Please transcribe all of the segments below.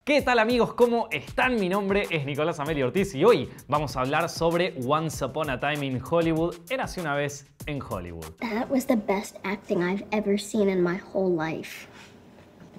¿Qué tal amigos? ¿Cómo están? Mi nombre es Nicolás Amelio Ortiz y hoy vamos a hablar sobre Once Upon a Time in Hollywood, Érase una vez en Hollywood. That was the best acting I've ever seen in my whole life.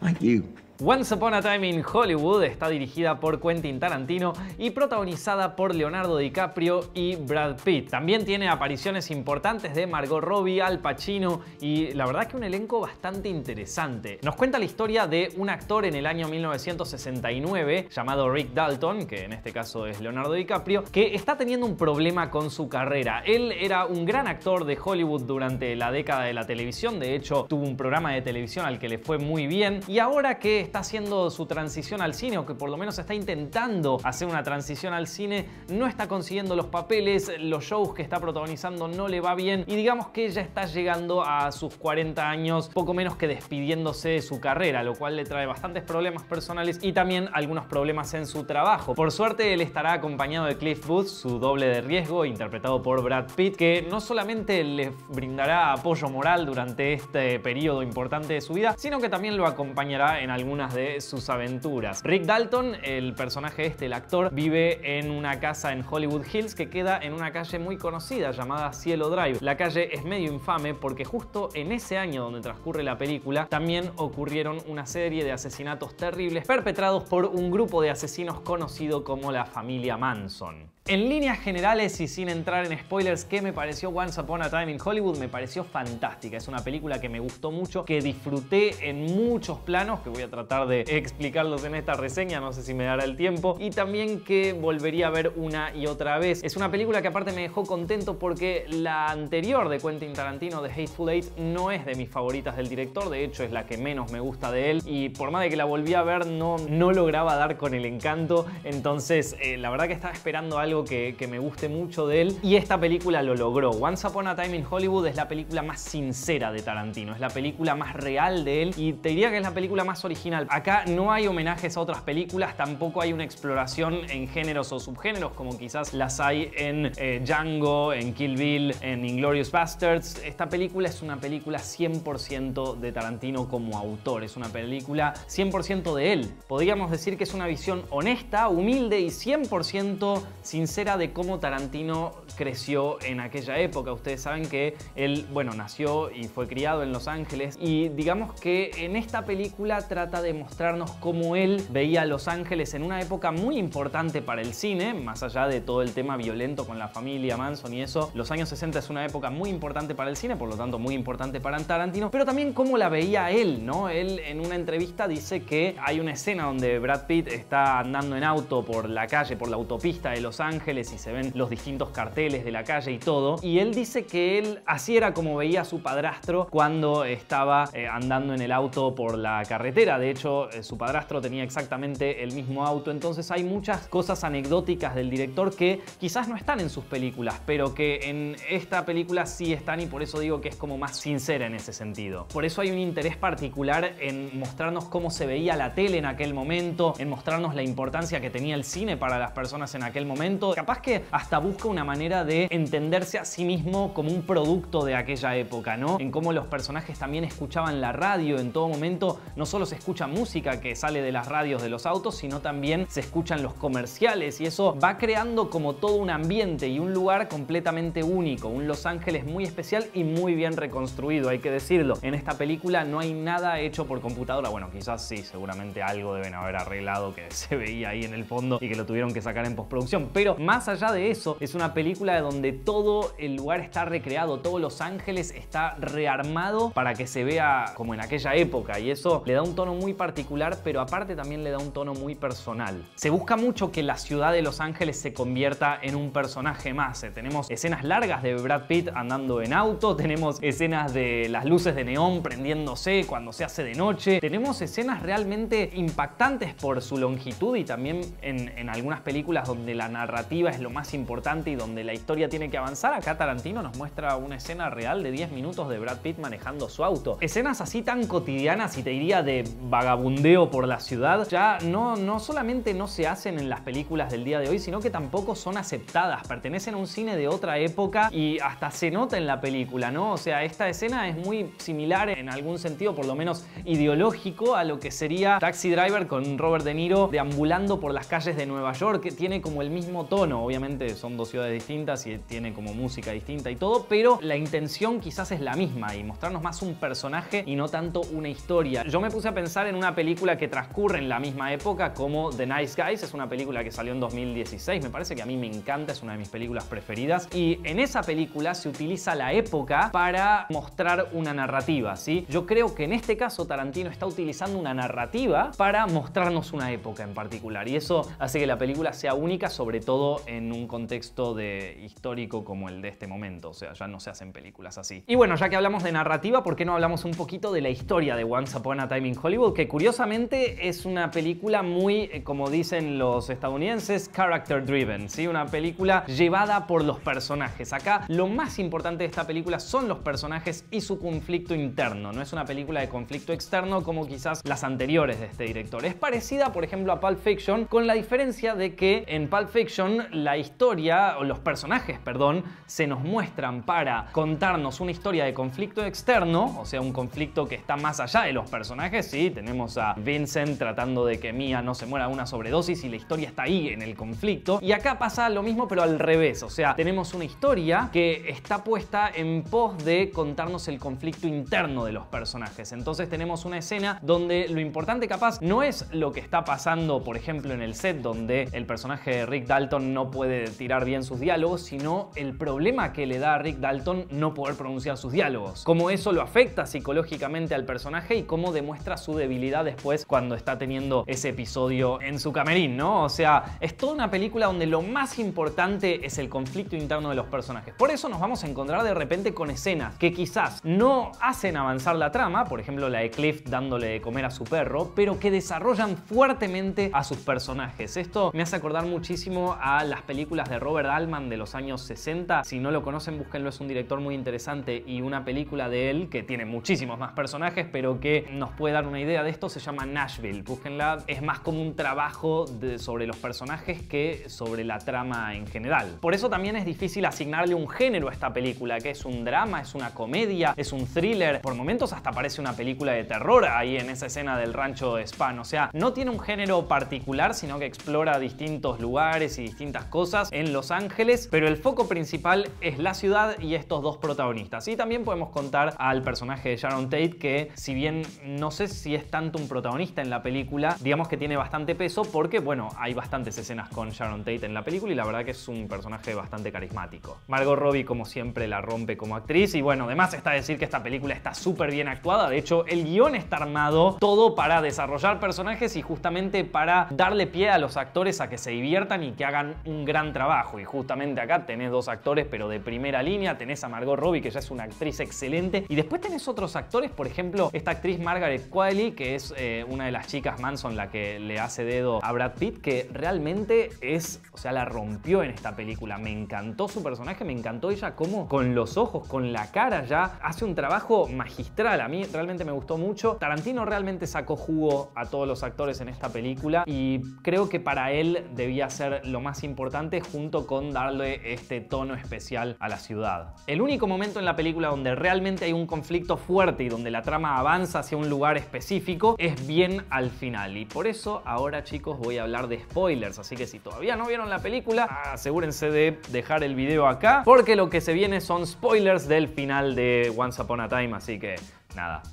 Like you. Once Upon a Time in Hollywood está dirigida por Quentin Tarantino y protagonizada por Leonardo DiCaprio y Brad Pitt. También tiene apariciones importantes de Margot Robbie, Al Pacino y la verdad que un elenco bastante interesante. Nos cuenta la historia de un actor en el año 1969 llamado Rick Dalton, que en este caso es Leonardo DiCaprio, que está teniendo un problema con su carrera. Él era un gran actor de Hollywood durante la década de la televisión, de hecho tuvo un programa de televisión al que le fue muy bien y ahora que está haciendo su transición al cine, o que por lo menos está intentando hacer una transición al cine, no está consiguiendo los papeles, los shows que está protagonizando no le va bien y digamos que ya está llegando a sus 40 años poco menos que despidiéndose de su carrera, lo cual le trae bastantes problemas personales y también algunos problemas en su trabajo. Por suerte él estará acompañado de Cliff Booth, su doble de riesgo, interpretado por Brad Pitt, que no solamente le brindará apoyo moral durante este periodo importante de su vida, sino que también lo acompañará en algunas de sus aventuras. Rick Dalton, el personaje el actor, vive en una casa en Hollywood Hills que queda en una calle muy conocida llamada Cielo Drive. La calle es medio infame porque justo en ese año donde transcurre la película también ocurrieron una serie de asesinatos terribles perpetrados por un grupo de asesinos conocido como la familia Manson. En líneas generales y sin entrar en spoilers, ¿qué me pareció Once Upon a Time in Hollywood? Me pareció fantástica. Es una película que me gustó mucho, que disfruté en muchos planos, que voy a tratar de explicarlos en esta reseña, no sé si me dará el tiempo, y también que volvería a ver una y otra vez. Es una película que aparte me dejó contento porque la anterior de Quentin Tarantino, The Hateful Eight, no es de mis favoritas del director, de hecho es la que menos me gusta de él, y por más de que la volví a ver no lograba dar con el encanto, entonces la verdad que estaba esperando algo que me guste mucho de él y esta película lo logró. Once Upon a Time in Hollywood es la película más sincera de Tarantino, es la película más real de él y te diría que es la película más original. Acá no hay homenajes a otras películas, tampoco hay una exploración en géneros o subgéneros como quizás las hay en Django, en Kill Bill, en Inglourious Basterds. Esta película es una película 100% de Tarantino como autor, es una película 100% de él. Podríamos decir que es una visión honesta, humilde y 100% sincera de cómo Tarantino creció en aquella época. Ustedes saben que él, bueno, nació y fue criado en Los Ángeles y digamos que en esta película trata de mostrarnos cómo él veía a Los Ángeles en una época muy importante para el cine, más allá de todo el tema violento con la familia Manson y eso. Los años 60 es una época muy importante para el cine, por lo tanto muy importante para Tarantino, pero también cómo la veía él, ¿no? Él en una entrevista dice que hay una escena donde Brad Pitt está andando en auto por la calle, por la autopista de Los Ángeles y se ven los distintos carteles de la calle y todo, y él dice que él así era como veía a su padrastro cuando estaba andando en el auto por la carretera. De hecho su padrastro tenía exactamente el mismo auto, entonces hay muchas cosas anecdóticas del director que quizás no están en sus películas, pero que en esta película sí están y por eso digo que es como más sincera en ese sentido. Por eso hay un interés particular en mostrarnos cómo se veía la tele en aquel momento, en mostrarnos la importancia que tenía el cine para las personas en aquel momento. Capaz que hasta busca una manera de entenderse a sí mismo como un producto de aquella época, ¿no? En cómo los personajes también escuchaban la radio en todo momento. No solo se escucha música que sale de las radios de los autos, sino también se escuchan los comerciales y eso va creando como todo un ambiente y un lugar completamente único. Un Los Ángeles muy especial y muy bien reconstruido, hay que decirlo. En esta película no hay nada hecho por computadora. Bueno, quizás sí, seguramente algo deben haber arreglado que se veía ahí en el fondo y que lo tuvieron que sacar en postproducción, pero más allá de eso, es una película donde todo el lugar está recreado, todo Los Ángeles está rearmado para que se vea como en aquella época y eso le da un tono muy particular, pero aparte también le da un tono muy personal. Se busca mucho que la ciudad de Los Ángeles se convierta en un personaje más. Tenemos escenas largas de Brad Pitt andando en auto, tenemos escenas de las luces de neón prendiéndose cuando se hace de noche, tenemos escenas realmente impactantes por su longitud y también en algunas películas donde la narración narrativa es lo más importante y donde la historia tiene que avanzar, acá Tarantino nos muestra una escena real de 10 minutos de Brad Pitt manejando su auto. Escenas así tan cotidianas y te diría de vagabundeo por la ciudad, ya no solamente no se hacen en las películas del día de hoy, sino que tampoco son aceptadas, pertenecen a un cine de otra época y hasta se nota en la película, ¿no? O sea, esta escena es muy similar en algún sentido, por lo menos ideológico, a lo que sería Taxi Driver con Robert De Niro deambulando por las calles de Nueva York, que tiene como el mismo tono. Obviamente son dos ciudades distintas y tiene como música distinta y todo, pero la intención quizás es la misma y mostrarnos más un personaje y no tanto una historia. Yo me puse a pensar en una película que transcurre en la misma época como The Nice Guys, es una película que salió en 2016, me parece que a mí me encanta, es una de mis películas preferidas, y en esa película se utiliza la época para mostrar una narrativa, ¿sí? Yo creo que en este caso Tarantino está utilizando una narrativa para mostrarnos una época en particular, y eso hace que la película sea única, sobre todo en un contexto histórico como el de este momento. O sea, ya no se hacen películas así. Y bueno, ya que hablamos de narrativa, ¿por qué no hablamos un poquito de la historia de Once Upon a Time in Hollywood? Que curiosamente es una película muy, como dicen los estadounidenses, character driven, ¿sí? Una película llevada por los personajes. Acá lo más importante de esta película son los personajes y su conflicto interno. No es una película de conflicto externo como quizás las anteriores de este director. Es parecida, por ejemplo, a Pulp Fiction, con la diferencia de que en Pulp Fiction la historia, o los personajes, perdón, se nos muestran para contarnos una historia de conflicto externo, o sea, un conflicto que está más allá de los personajes. Sí, tenemos a Vincent tratando de que Mia no se muera de una sobredosis y la historia está ahí en el conflicto. Y acá pasa lo mismo, pero al revés. O sea, tenemos una historia que está puesta en pos de contarnos el conflicto interno de los personajes. Entonces tenemos una escena donde lo importante capaz no es lo que está pasando, por ejemplo, en el set donde el personaje de Rick Dalton no puede tirar bien sus diálogos, sino el problema que le da a Rick Dalton no poder pronunciar sus diálogos. Cómo eso lo afecta psicológicamente al personaje y cómo demuestra su debilidad después cuando está teniendo ese episodio en su camerín, ¿no? O sea, es toda una película donde lo más importante es el conflicto interno de los personajes. Por eso nos vamos a encontrar de repente con escenas que quizás no hacen avanzar la trama, por ejemplo la de Cliff dándole de comer a su perro, pero que desarrollan fuertemente a sus personajes. Esto me hace acordar muchísimo a las películas de Robert Altman de los años 60. Si no lo conocen, búsquenlo, es un director muy interesante, y una película de él que tiene muchísimos más personajes, pero que nos puede dar una idea de esto, se llama Nashville. Búsquenla, es más como un trabajo sobre los personajes que sobre la trama en general. Por eso también es difícil asignarle un género a esta película, que es un drama, es una comedia, es un thriller, por momentos hasta parece una película de terror ahí en esa escena del rancho de Spahn. O sea, no tiene un género particular, sino que explora distintos lugares y distintas cosas en Los Ángeles, pero el foco principal es la ciudad y estos dos protagonistas. Y también podemos contar al personaje de Sharon Tate, que si bien no sé si es tanto un protagonista en la película, digamos que tiene bastante peso porque, bueno, hay bastantes escenas con Sharon Tate en la película y la verdad que es un personaje bastante carismático. Margot Robbie, como siempre, la rompe como actriz y, bueno, además está decir que esta película está súper bien actuada. De hecho, el guión está armado todo para desarrollar personajes y justamente para darle pie a los actores a que se diviertan y que hagan un gran trabajo. Y justamente acá tenés dos actores, pero de primera línea. Tenés a Margot Robbie, que ya es una actriz excelente, y después tenés otros actores, por ejemplo, esta actriz Margaret Qualley, que es una de las chicas Manson, la que le hace dedo a Brad Pitt, que realmente es, o sea, la rompió en esta película. Me encantó su personaje, me encantó ella cómo con los ojos, con la cara, ya hace un trabajo magistral. A mí realmente me gustó mucho. Tarantino realmente sacó jugo a todos los actores en esta película y creo que para él debía ser lo más importante, junto con darle este tono especial a la ciudad. El único momento en la película donde realmente hay un conflicto fuerte y donde la trama avanza hacia un lugar específico es bien al final, y por eso ahora, chicos, voy a hablar de spoilers. Así que si todavía no vieron la película, asegúrense de dejar el video acá, porque lo que se viene son spoilers del final de Once Upon a Time, así que nada.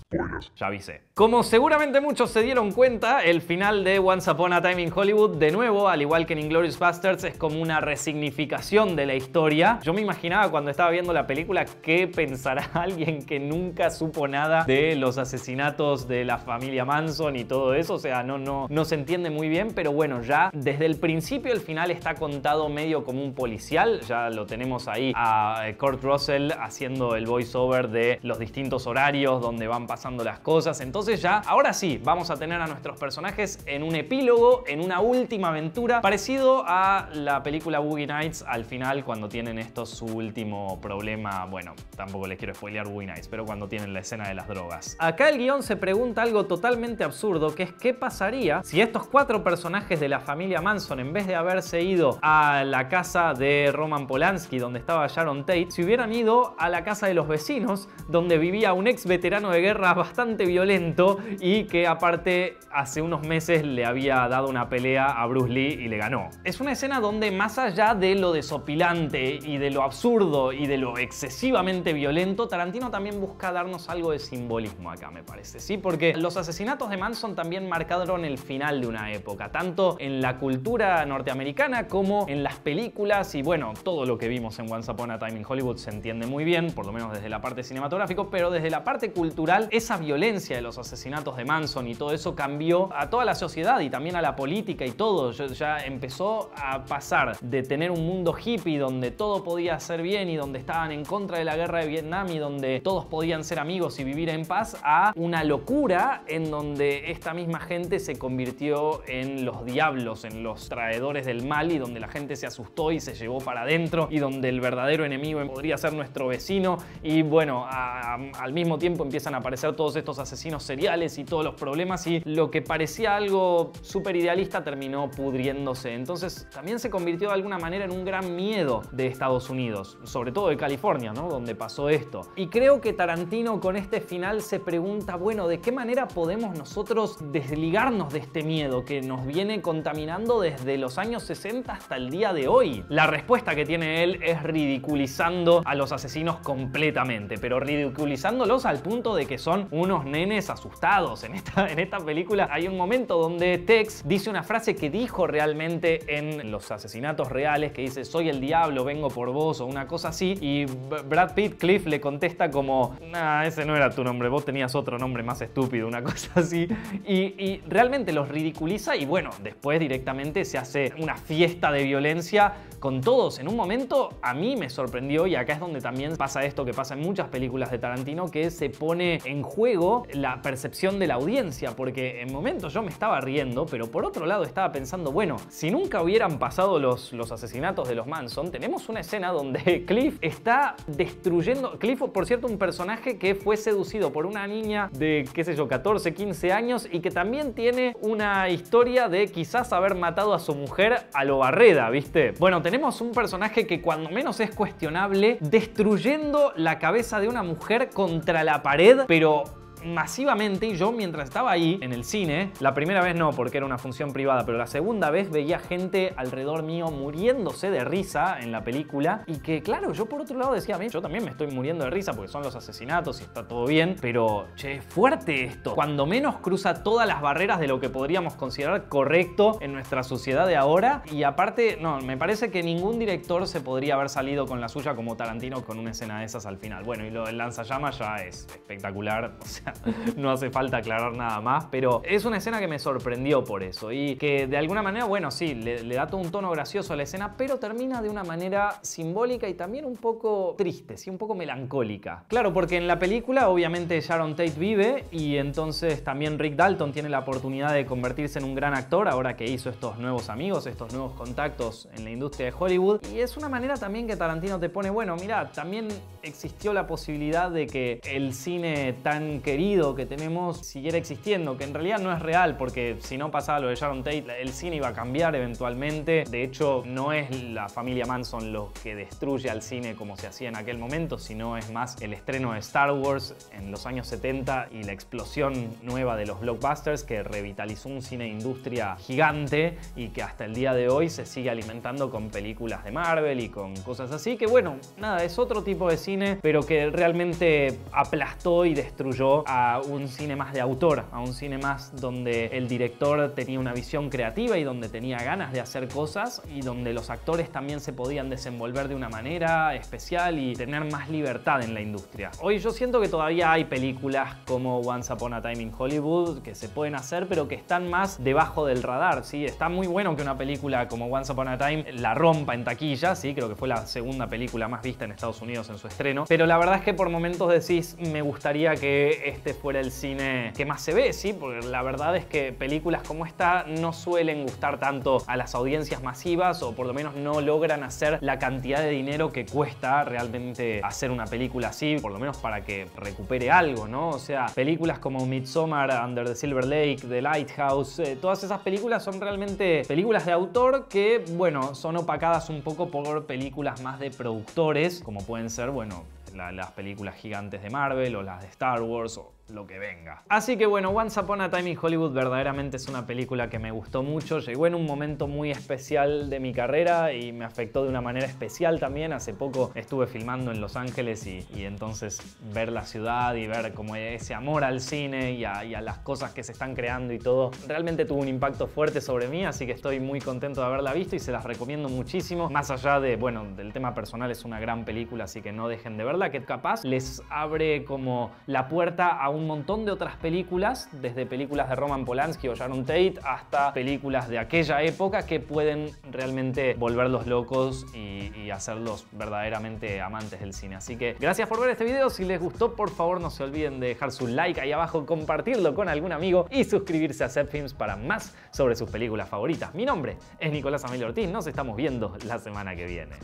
Spoilers. Ya avisé. Como seguramente muchos se dieron cuenta, el final de Once Upon a Time in Hollywood, de nuevo, al igual que en Inglourious Basterds, es como una resignificación de la historia. Yo me imaginaba cuando estaba viendo la película qué pensará alguien que nunca supo nada de los asesinatos de la familia Manson y todo eso. O sea, no se entiende muy bien, pero bueno, ya desde el principio el final está contado medio como un policial. Ya lo tenemos ahí a Kurt Russell haciendo el voiceover de los distintos horarios donde van pasando pasando las cosas. Entonces ya, ahora sí, vamos a tener a nuestros personajes en un epílogo, en una última aventura, parecido a la película Boogie Nights al final, cuando tienen su último problema. Bueno, tampoco les quiero spoilear Boogie Nights, pero cuando tienen la escena de las drogas. Acá el guión se pregunta algo totalmente absurdo, que es qué pasaría si estos 4 personajes de la familia Manson, en vez de haberse ido a la casa de Roman Polanski, donde estaba Sharon Tate, si hubieran ido a la casa de los vecinos, donde vivía un ex veterano de guerra bastante violento y que aparte hace unos meses le había dado una pelea a Bruce Lee y le ganó. Es una escena donde, más allá de lo desopilante y de lo absurdo y de lo excesivamente violento, Tarantino también busca darnos algo de simbolismo acá, me parece, ¿sí? Porque los asesinatos de Manson también marcaron el final de una época, tanto en la cultura norteamericana como en las películas, y bueno, todo lo que vimos en Once Upon a Time in Hollywood se entiende muy bien, por lo menos desde la parte cinematográfica, pero desde la parte cultural, esa violencia de los asesinatos de Manson y todo eso cambió a toda la sociedad y también a la política y todo. Ya empezó a pasar de tener un mundo hippie donde todo podía ser bien y donde estaban en contra de la guerra de Vietnam y donde todos podían ser amigos y vivir en paz, a una locura en donde esta misma gente se convirtió en los diablos, en los traidores del mal, y donde la gente se asustó y se llevó para adentro, y donde el verdadero enemigo podría ser nuestro vecino. Y bueno, al mismo tiempo empiezan a aparecer todos estos asesinos seriales y todos los problemas, y lo que parecía algo súper idealista terminó pudriéndose. Entonces también se convirtió de alguna manera en un gran miedo de Estados Unidos, sobre todo de California, ¿no?, donde pasó esto. Y creo que Tarantino con este final se pregunta, bueno, ¿de qué manera podemos nosotros desligarnos de este miedo que nos viene contaminando desde los años 60 hasta el día de hoy? La respuesta que tiene él es ridiculizando a los asesinos completamente, pero ridiculizándolos al punto de que son unos nenes asustados. En esta película hay un momento donde Tex dice una frase que dijo realmente en los asesinatos reales, que dice: soy el diablo, vengo por vos, o una cosa así, y Brad Pitt, Cliff, le contesta como: nah, ese no era tu nombre, vos tenías otro nombre más estúpido, una cosa así, y realmente los ridiculiza, y bueno, después directamente se hace una fiesta de violencia con todos. En un momento a mí me sorprendió, y acá es donde también pasa esto que pasa en muchas películas de Tarantino, que se pone en juego la percepción de la audiencia, porque en momentos yo me estaba riendo, pero por otro lado estaba pensando, bueno, si nunca hubieran pasado los asesinatos de los Manson, tenemos una escena donde Cliff está destruyendo. Cliff, por cierto, un personaje que fue seducido por una niña de, qué sé yo, 14, 15 años, y que también tiene una historia de quizás haber matado a su mujer a lo Barreda, ¿viste? Bueno, tenemos un personaje que cuando menos es cuestionable, destruyendo la cabeza de una mujer contra la pared, pero masivamente. Y yo, mientras estaba ahí en el cine, la primera vez no, porque era una función privada, pero la segunda vez veía gente alrededor mío muriéndose de risa en la película, y que claro, yo por otro lado decía, yo también me estoy muriendo de risa porque son los asesinatos y está todo bien, pero che, fuerte esto, cuando menos cruza todas las barreras de lo que podríamos considerar correcto en nuestra sociedad de ahora. Y aparte, no, me parece que ningún director se podría haber salido con la suya como Tarantino con una escena de esas al final. Bueno, y lo del lanzallamas ya es espectacular, o sea, no hace falta aclarar nada más, pero es una escena que me sorprendió por eso, y que de alguna manera, bueno, sí, le da todo un tono gracioso a la escena, pero termina de una manera simbólica y también un poco triste, sí, un poco melancólica. Claro, porque en la película obviamente Sharon Tate vive, y entonces también Rick Dalton tiene la oportunidad de convertirse en un gran actor ahora que hizo estos nuevos amigos, estos nuevos contactos en la industria de Hollywood, y es una manera también que Tarantino te pone, bueno, mira, también existió la posibilidad de que el cine tan querido que tenemos siguiera existiendo, que en realidad no es real, porque si no pasaba lo de Sharon Tate, el cine iba a cambiar eventualmente. De hecho, no es la familia Manson lo que destruye al cine como se hacía en aquel momento, sino es más el estreno de Star Wars en los años 70 y la explosión nueva de los blockbusters, que revitalizó un cine de industria gigante y que hasta el día de hoy se sigue alimentando con películas de Marvel y con cosas así, que bueno, nada, es otro tipo de cine, pero que realmente aplastó y destruyó a un cine más de autor, a un cine más donde el director tenía una visión creativa y donde tenía ganas de hacer cosas, y donde los actores también se podían desenvolver de una manera especial y tener más libertad en la industria. Hoy yo siento que todavía hay películas como Once Upon a Time in Hollywood que se pueden hacer, pero que están más debajo del radar, ¿sí? Está muy bueno que una película como Once Upon a Time la rompa en taquilla, ¿sí? Creo que fue la segunda película más vista en Estados Unidos en su estreno, pero la verdad es que por momentos decís, me gustaría que este fuera el cine que más se ve, ¿sí? Porque la verdad es que películas como esta no suelen gustar tanto a las audiencias masivas, o por lo menos no logran hacer la cantidad de dinero que cuesta realmente hacer una película así, por lo menos para que recupere algo, ¿no? O sea, películas como Midsommar, Under the Silver Lake, The Lighthouse, todas esas películas son realmente películas de autor que, bueno, son opacadas un poco por películas más de productores, como pueden ser, bueno, las películas gigantes de Marvel o las de Star Wars o lo que venga. Así que bueno, Once Upon a Time in Hollywood verdaderamente es una película que me gustó mucho. Llegó en un momento muy especial de mi carrera y me afectó de una manera especial también. Hace poco estuve filmando en Los Ángeles y entonces ver la ciudad y ver como ese amor al cine y a las cosas que se están creando y todo, realmente tuvo un impacto fuerte sobre mí, así que estoy muy contento de haberla visto y se las recomiendo muchísimo. Más allá de, bueno, del tema personal, es una gran película, así que no dejen de verla, que capaz les abre como la puerta a un montón de otras películas, desde películas de Roman Polanski o Sharon Tate hasta películas de aquella época que pueden realmente volverlos locos y hacerlos verdaderamente amantes del cine. Así que gracias por ver este video. Si les gustó, por favor no se olviden de dejar su like ahí abajo, compartirlo con algún amigo y suscribirse a Zepfilms para más sobre sus películas favoritas. Mi nombre es Nicolás Amelio Ortiz. Nos estamos viendo la semana que viene.